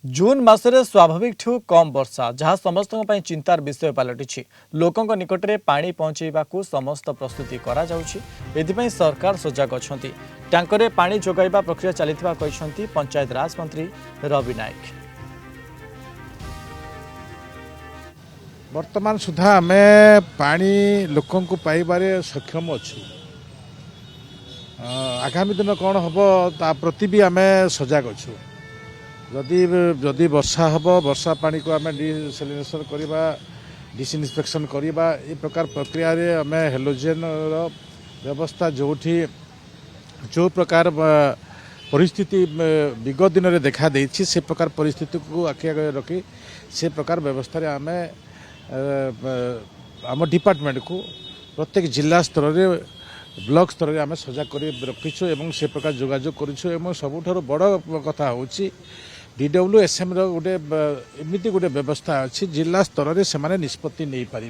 जून मासरे स्वाभाविक ठू कम वर्षा जहाँ समस्त चिंतार विषय पलटि लोकों निकट में पानी पहुंचाइबा समस्त प्रस्तुति करा जाउछि। एथिपाई सरकार सजग अछंती। टांकरे पानी जोगाइबा प्रक्रिया चलिथिबा कहिसंती पंचायत राज मंत्री रवि नायक। वर्तमान सुधा आम पानी लोकों को पाइबारे सक्षम अच्छु। आगामी दिन कौन हम ता प्रति भी आम सजग अच्छु। जदि जदि वर्षा हम वर्षा पानी को आम डिसलिनेशन करवा डिसइनफेक्शन करवा ये प्रकार प्रक्रिया रे आम हेलोजेन व्यवस्था जो प्रकार परिस्थिति विगत दिन में देखा देछि से प्रकार परिस्थिति को आखि आगे रखी से प्रकार व्यवस्था आम आम डिपार्टमेंट को प्रत्येक जिला स्तर रे ब्लॉक स्तर में आम सजग कर रखीचु एवं से प्रकार जोगाजोग करूँ एवं सबुठार बड़ कथा हूँ DWSM गोटे एमती गोटे व्यवस्था अच्छी जिला स्तर में से निष्पत्ति नहीं पारे।